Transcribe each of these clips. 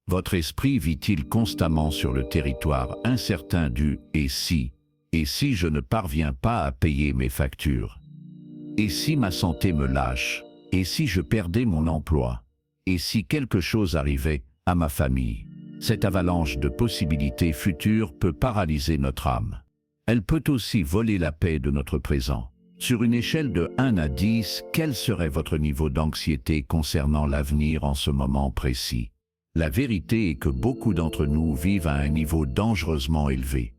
Votre esprit vit-il constamment sur le territoire incertain du « et si » je ne parviens pas à payer mes factures? Et si ma santé me lâche? Et si je perdais mon emploi? Et si quelque chose arrivait à ma famille? Cette avalanche de possibilités futures peut paralyser notre âme. Elle peut aussi voler la paix de notre présent. Sur une échelle de 1 à 10, quel serait votre niveau d'anxiété concernant l'avenir en ce moment précis? La vérité est que beaucoup d'entre nous vivent à un niveau dangereusement élevé.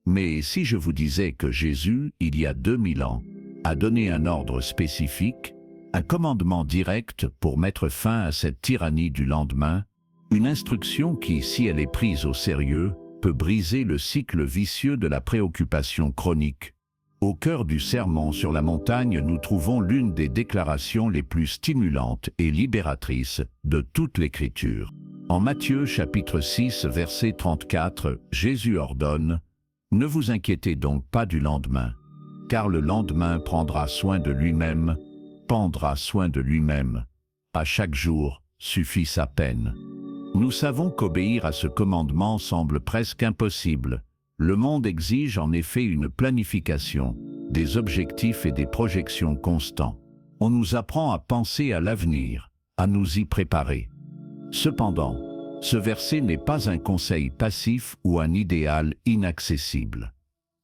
Mais si je vous disais que Jésus, il y a 2000 ans, a donné un ordre spécifique, un commandement direct pour mettre fin à cette tyrannie du lendemain, une instruction qui, si elle est prise au sérieux, peut briser le cycle vicieux de la préoccupation chronique. Au cœur du sermon sur la montagne, nous trouvons l'une des déclarations les plus stimulantes et libératrices de toute l'Écriture. En Matthieu chapitre 6, verset 34, Jésus ordonne « Ne vous inquiétez donc pas du lendemain, car le lendemain prendra soin de lui-même, prendra soin de lui-même. À chaque jour suffit sa peine. » Nous savons qu'obéir à ce commandement semble presque impossible. Le monde exige en effet une planification, des objectifs et des projections constants. On nous apprend à penser à l'avenir, à nous y préparer. Cependant, ce verset n'est pas un conseil passif ou un idéal inaccessible.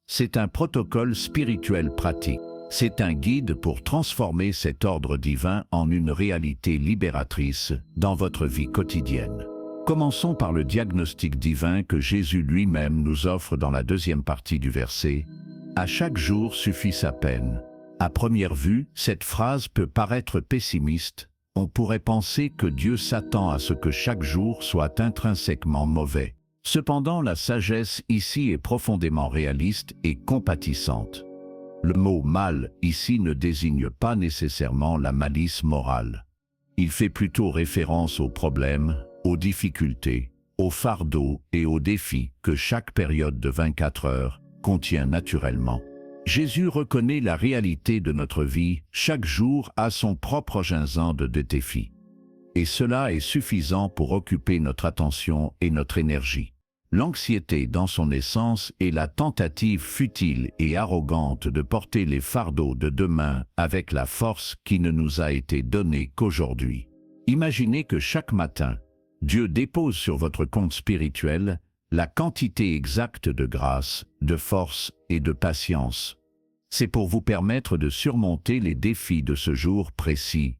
C'est un protocole spirituel pratique. C'est un guide pour transformer cet ordre divin en une réalité libératrice dans votre vie quotidienne. Commençons par le diagnostic divin que Jésus lui-même nous offre dans la deuxième partie du verset. « À chaque jour suffit sa peine ». À première vue, cette phrase peut paraître pessimiste. On pourrait penser que Dieu s'attend à ce que chaque jour soit intrinsèquement mauvais. Cependant, la sagesse ici est profondément réaliste et compatissante. Le mot « mal » ici ne désigne pas nécessairement la malice morale. Il fait plutôt référence aux problèmes, aux difficultés, aux fardeaux et aux défis que chaque période de 24 heures contient naturellement. Jésus reconnaît la réalité de notre vie, chaque jour a son propre ginsan de défis. Et cela est suffisant pour occuper notre attention et notre énergie. L'anxiété dans son essence est la tentative futile et arrogante de porter les fardeaux de demain avec la force qui ne nous a été donnée qu'aujourd'hui. Imaginez que chaque matin, Dieu dépose sur votre compte spirituel la quantité exacte de grâce, de force et de patience. C'est pour vous permettre de surmonter les défis de ce jour précis.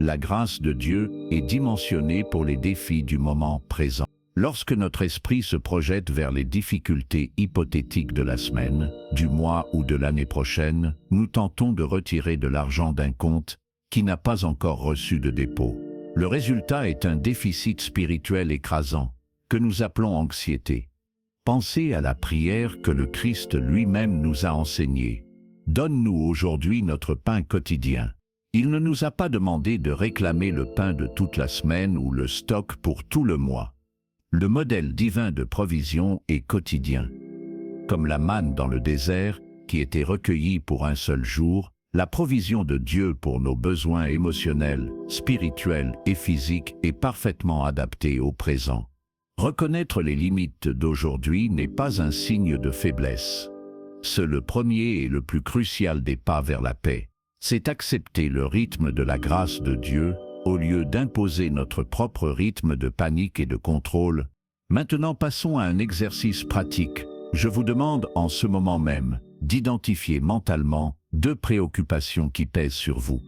La grâce de Dieu est dimensionnée pour les défis du moment présent. Lorsque notre esprit se projette vers les difficultés hypothétiques de la semaine, du mois ou de l'année prochaine, nous tentons de retirer de l'argent d'un compte qui n'a pas encore reçu de dépôt. Le résultat est un déficit spirituel écrasant, que nous appelons anxiété. Pensez à la prière que le Christ lui-même nous a enseignée. Donne-nous aujourd'hui notre pain quotidien. Il ne nous a pas demandé de réclamer le pain de toute la semaine ou le stock pour tout le mois. Le modèle divin de provision est quotidien. Comme la manne dans le désert, qui était recueillie pour un seul jour, la provision de Dieu pour nos besoins émotionnels, spirituels et physiques est parfaitement adaptée au présent. Reconnaître les limites d'aujourd'hui n'est pas un signe de faiblesse. C'est le premier et le plus crucial des pas vers la paix. C'est accepter le rythme de la grâce de Dieu, au lieu d'imposer notre propre rythme de panique et de contrôle. Maintenant passons à un exercice pratique. Je vous demande en ce moment même d'identifier mentalement 2 préoccupations qui pèsent sur vous.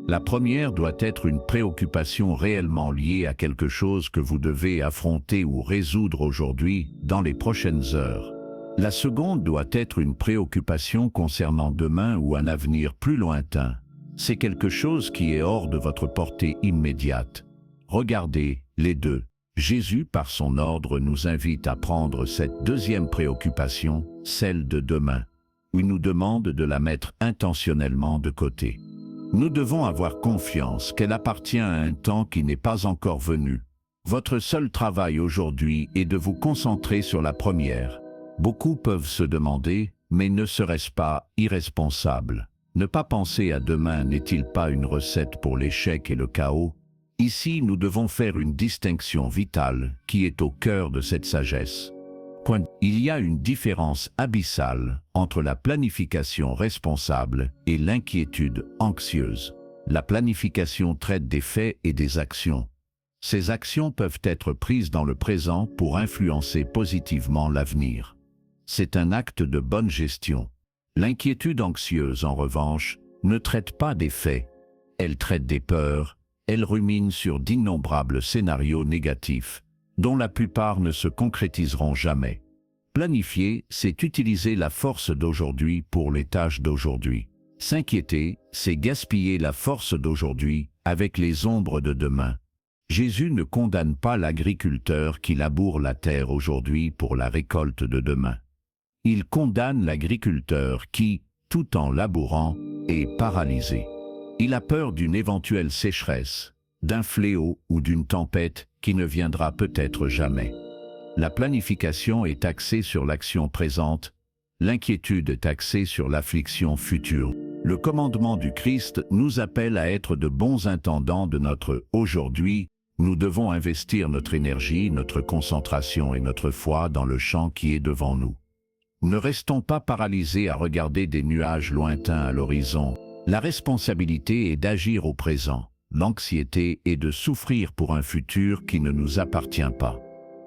La première doit être une préoccupation réellement liée à quelque chose que vous devez affronter ou résoudre aujourd'hui, dans les prochaines heures. La seconde doit être une préoccupation concernant demain ou un avenir plus lointain. C'est quelque chose qui est hors de votre portée immédiate. Regardez les deux. Jésus, par son ordre, nous invite à prendre cette deuxième préoccupation, celle de demain. Il nous demande de la mettre intentionnellement de côté. Nous devons avoir confiance qu'elle appartient à un temps qui n'est pas encore venu. Votre seul travail aujourd'hui est de vous concentrer sur la première. Beaucoup peuvent se demander, mais ne serait-ce pas irresponsable? Ne pas penser à demain n'est-il pas une recette pour l'échec et le chaos? Ici, nous devons faire une distinction vitale qui est au cœur de cette sagesse. Il y a une différence abyssale entre la planification responsable et l'inquiétude anxieuse. La planification traite des faits et des actions. Ces actions peuvent être prises dans le présent pour influencer positivement l'avenir. C'est un acte de bonne gestion. L'inquiétude anxieuse, en revanche, ne traite pas des faits. Elle traite des peurs, elle rumine sur d'innombrables scénarios négatifs, dont la plupart ne se concrétiseront jamais. Planifier, c'est utiliser la force d'aujourd'hui pour les tâches d'aujourd'hui. S'inquiéter, c'est gaspiller la force d'aujourd'hui avec les ombres de demain. Jésus ne condamne pas l'agriculteur qui laboure la terre aujourd'hui pour la récolte de demain. Il condamne l'agriculteur qui, tout en labourant, est paralysé. Il a peur d'une éventuelle sécheresse, d'un fléau ou d'une tempête qui ne viendra peut-être jamais. La planification est axée sur l'action présente, l'inquiétude est axée sur l'affliction future. Le commandement du Christ nous appelle à être de bons intendants de notre aujourd'hui. Nous devons investir notre énergie, notre concentration et notre foi dans le champ qui est devant nous. Ne restons pas paralysés à regarder des nuages lointains à l'horizon. La responsabilité est d'agir au présent. L'anxiété est de souffrir pour un futur qui ne nous appartient pas.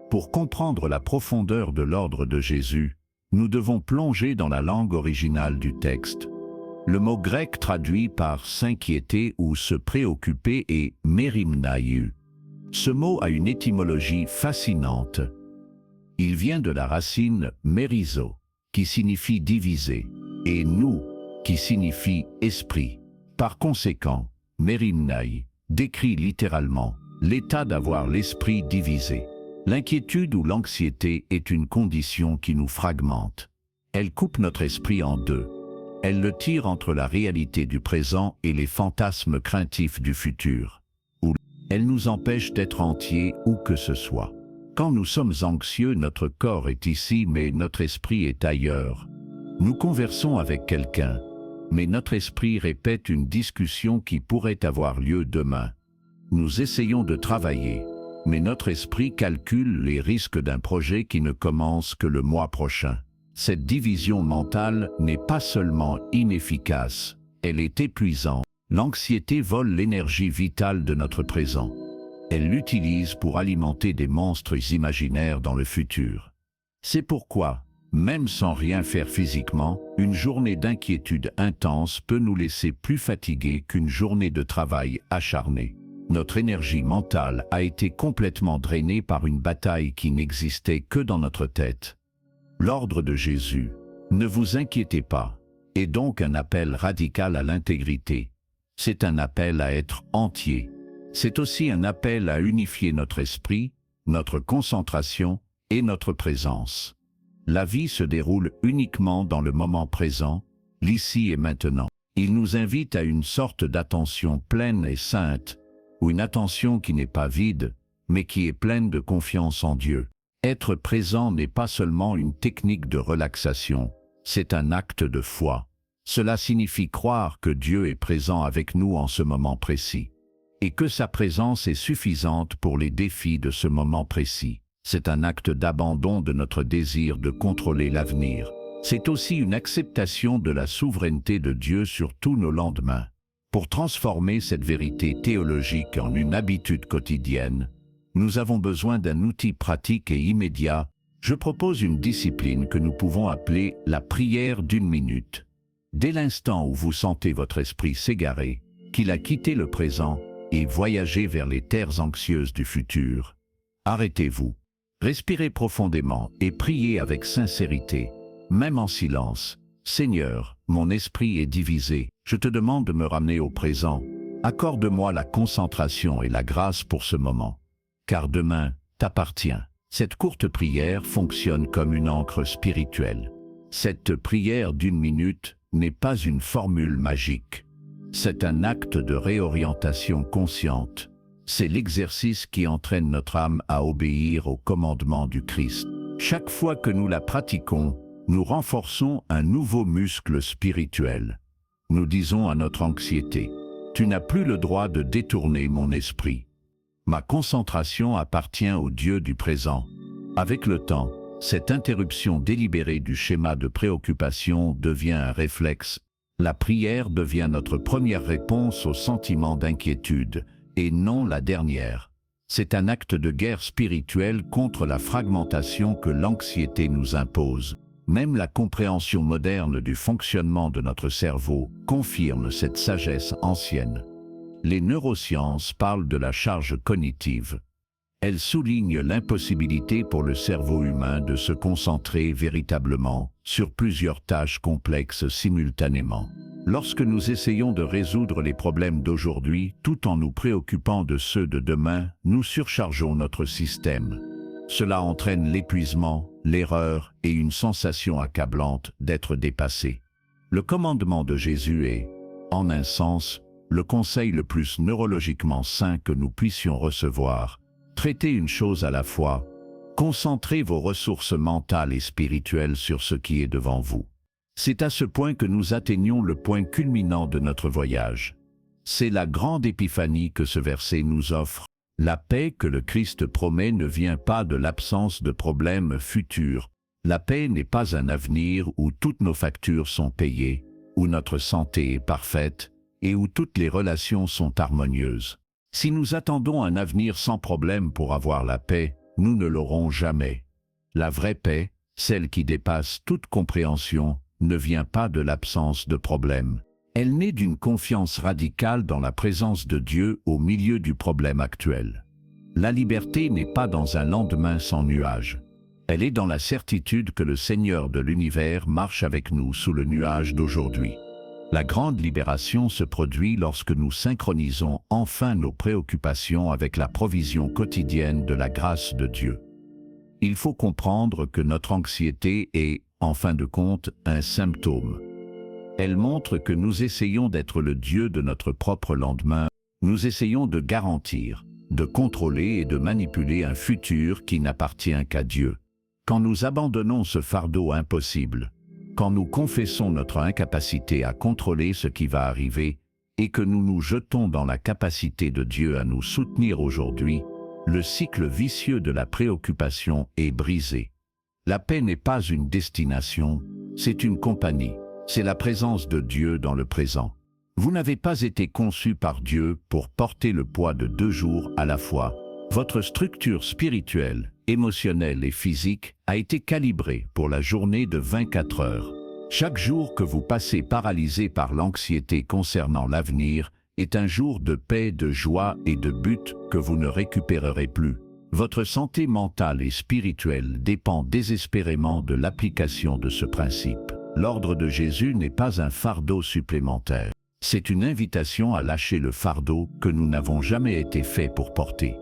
Pour comprendre la profondeur de l'ordre de Jésus, nous devons plonger dans la langue originale du texte. Le mot grec traduit par s'inquiéter ou se préoccuper est mérimnaïu. Ce mot a une étymologie fascinante. Il vient de la racine mérizo, qui signifie diviser, et nous, qui signifie esprit. Par conséquent, mérimnaï décrit littéralement l'état d'avoir l'esprit divisé. L'inquiétude ou l'anxiété est une condition qui nous fragmente. Elle coupe notre esprit en deux. Elle le tire entre la réalité du présent et les fantasmes craintifs du futur. Elle nous empêche d'être entiers où que ce soit. Quand nous sommes anxieux, notre corps est ici, mais notre esprit est ailleurs. Nous conversons avec quelqu'un, mais notre esprit répète une discussion qui pourrait avoir lieu demain. Nous essayons de travailler, mais notre esprit calcule les risques d'un projet qui ne commence que le mois prochain. Cette division mentale n'est pas seulement inefficace, elle est épuisante. L'anxiété vole l'énergie vitale de notre présent. Elle l'utilise pour alimenter des monstres imaginaires dans le futur. C'est pourquoi, même sans rien faire physiquement, une journée d'inquiétude intense peut nous laisser plus fatigués qu'une journée de travail acharné. Notre énergie mentale a été complètement drainée par une bataille qui n'existait que dans notre tête. L'ordre de Jésus, ne vous inquiétez pas, est donc un appel radical à l'intégrité. C'est un appel à être entier. C'est aussi un appel à unifier notre esprit, notre concentration et notre présence. La vie se déroule uniquement dans le moment présent, l'ici et maintenant. Il nous invite à une sorte d'attention pleine et sainte, ou une attention qui n'est pas vide, mais qui est pleine de confiance en Dieu. Être présent n'est pas seulement une technique de relaxation, c'est un acte de foi. Cela signifie croire que Dieu est présent avec nous en ce moment précis, et que sa présence est suffisante pour les défis de ce moment précis. C'est un acte d'abandon de notre désir de contrôler l'avenir. C'est aussi une acceptation de la souveraineté de Dieu sur tous nos lendemains. Pour transformer cette vérité théologique en une habitude quotidienne, nous avons besoin d'un outil pratique et immédiat. Je propose une discipline que nous pouvons appeler la prière d'1 minute. Dès l'instant où vous sentez votre esprit s'égarer, qu'il a quitté le présent et voyagé vers les terres anxieuses du futur, arrêtez-vous, respirez profondément et priez avec sincérité, même en silence. Seigneur, mon esprit est divisé, je te demande de me ramener au présent. Accorde-moi la concentration et la grâce pour ce moment, car demain t'appartient. Cette courte prière fonctionne comme une ancre spirituelle. Cette prière d'1 minute n'est pas une formule magique. C'est un acte de réorientation consciente. C'est l'exercice qui entraîne notre âme à obéir au commandement du Christ. Chaque fois que nous la pratiquons, nous renforçons un nouveau muscle spirituel. Nous disons à notre anxiété, « Tu n'as plus le droit de détourner mon esprit. Ma concentration appartient au Dieu du présent. Avec le temps, cette interruption délibérée du schéma de préoccupation devient un réflexe. La prière devient notre première réponse au sentiment d'inquiétude, et non la dernière. C'est un acte de guerre spirituelle contre la fragmentation que l'anxiété nous impose. Même la compréhension moderne du fonctionnement de notre cerveau confirme cette sagesse ancienne. Les neurosciences parlent de la charge cognitive. Elles soulignent l'impossibilité pour le cerveau humain de se concentrer véritablement sur plusieurs tâches complexes simultanément. Lorsque nous essayons de résoudre les problèmes d'aujourd'hui tout en nous préoccupant de ceux de demain, nous surchargeons notre système. Cela entraîne l'épuisement, l'erreur et une sensation accablante d'être dépassé. Le commandement de Jésus est, en un sens, le conseil le plus neurologiquement sain que nous puissions recevoir. Traitez une chose à la fois. Concentrez vos ressources mentales et spirituelles sur ce qui est devant vous. C'est à ce point que nous atteignons le point culminant de notre voyage. C'est la grande épiphanie que ce verset nous offre. La paix que le Christ promet ne vient pas de l'absence de problèmes futurs. La paix n'est pas un avenir où toutes nos factures sont payées, où notre santé est parfaite et où toutes les relations sont harmonieuses. Si nous attendons un avenir sans problème pour avoir la paix, nous ne l'aurons jamais. La vraie paix, celle qui dépasse toute compréhension, ne vient pas de l'absence de problème. Elle naît d'une confiance radicale dans la présence de Dieu au milieu du problème actuel. La liberté n'est pas dans un lendemain sans nuages. Elle est dans la certitude que le Seigneur de l'univers marche avec nous sous le nuage d'aujourd'hui. La grande libération se produit lorsque nous synchronisons enfin nos préoccupations avec la provision quotidienne de la grâce de Dieu. Il faut comprendre que notre anxiété est, en fin de compte, un symptôme. Elle montre que nous essayons d'être le Dieu de notre propre lendemain. Nous essayons de garantir, de contrôler et de manipuler un futur qui n'appartient qu'à Dieu. Quand nous abandonnons ce fardeau impossible, quand nous confessons notre incapacité à contrôler ce qui va arriver et que nous nous jetons dans la capacité de Dieu à nous soutenir aujourd'hui, le cycle vicieux de la préoccupation est brisé. La paix n'est pas une destination, c'est une compagnie. C'est la présence de Dieu dans le présent. Vous n'avez pas été conçu par Dieu pour porter le poids de 2 jours à la fois. Votre structure spirituelle, émotionnelle et physique a été calibrée pour la journée de 24 heures. Chaque jour que vous passez paralysé par l'anxiété concernant l'avenir est un jour de paix, de joie et de but que vous ne récupérerez plus. Votre santé mentale et spirituelle dépend désespérément de l'application de ce principe. L'ordre de Jésus n'est pas un fardeau supplémentaire. C'est une invitation à lâcher le fardeau que nous n'avons jamais été faits pour porter.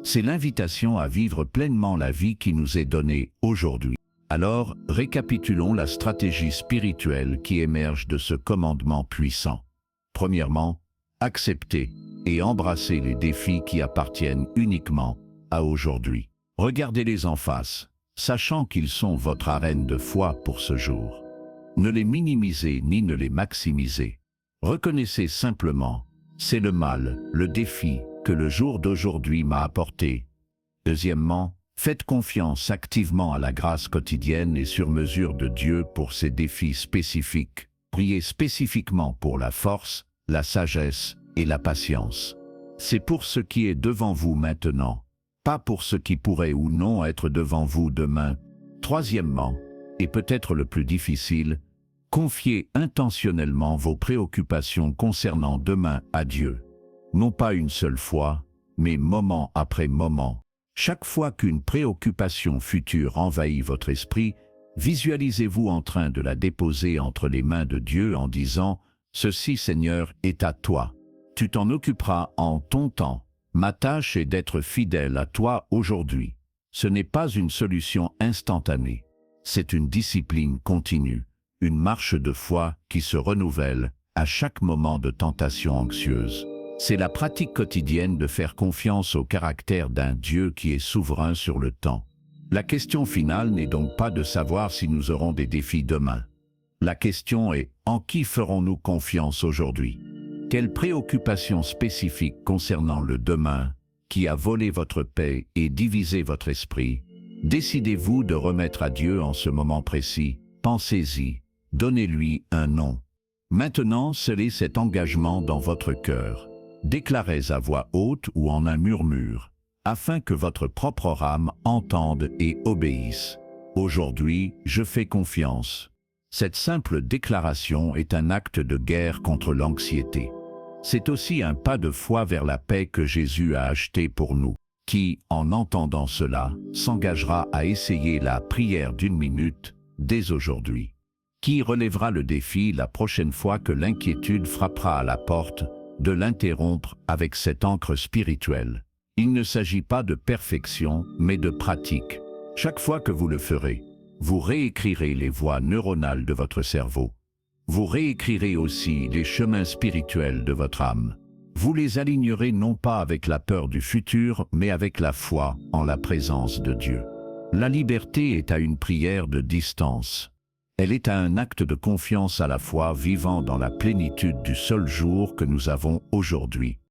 C'est l'invitation à vivre pleinement la vie qui nous est donnée aujourd'hui. Alors, récapitulons la stratégie spirituelle qui émerge de ce commandement puissant. Premièrement, accepter et embrasser les défis qui appartiennent uniquement à aujourd'hui. Regardez-les en face, sachant qu'ils sont votre arène de foi pour ce jour. Ne les minimisez ni ne les maximisez. Reconnaissez simplement, c'est le mal, le défi que le jour d'aujourd'hui m'a apporté. Deuxièmement, faites confiance activement à la grâce quotidienne et sur mesure de Dieu pour ces défis spécifiques. Priez spécifiquement pour la force, la sagesse et la patience. C'est pour ce qui est devant vous maintenant, pas pour ce qui pourrait ou non être devant vous demain. Troisièmement, et peut-être le plus difficile, confiez intentionnellement vos préoccupations concernant demain à Dieu. Non pas une seule fois, mais moment après moment. Chaque fois qu'une préoccupation future envahit votre esprit, visualisez-vous en train de la déposer entre les mains de Dieu en disant « Ceci, Seigneur, est à toi. Tu t'en occuperas en ton temps. Ma tâche est d'être fidèle à toi aujourd'hui. » Ce n'est pas une solution instantanée. C'est une discipline continue, une marche de foi qui se renouvelle à chaque moment de tentation anxieuse. C'est la pratique quotidienne de faire confiance au caractère d'un Dieu qui est souverain sur le temps. La question finale n'est donc pas de savoir si nous aurons des défis demain. La question est, en qui ferons-nous confiance aujourd'hui? Quelles préoccupations spécifiques concernant le demain qui a volé votre paix et divisé votre esprit, décidez-vous de remettre à Dieu en ce moment précis, pensez-y, donnez-lui un nom. Maintenant, scellez cet engagement dans votre cœur. Déclarez à voix haute ou en un murmure, afin que votre propre âme entende et obéisse. Aujourd'hui, je fais confiance. Cette simple déclaration est un acte de guerre contre l'anxiété. C'est aussi un pas de foi vers la paix que Jésus a acheté pour nous, qui, en entendant cela, s'engagera à essayer la prière d'1 minute, dès aujourd'hui. Qui relèvera le défi la prochaine fois que l'inquiétude frappera à la porte, de l'interrompre avec cette encre spirituelle. Il ne s'agit pas de perfection, mais de pratique. Chaque fois que vous le ferez, vous réécrirez les voies neuronales de votre cerveau. Vous réécrirez aussi les chemins spirituels de votre âme. Vous les alignerez non pas avec la peur du futur, mais avec la foi en la présence de Dieu. La liberté est à une prière de distance. Elle est à un acte de confiance à la fois vivant dans la plénitude du seul jour que nous avons aujourd'hui.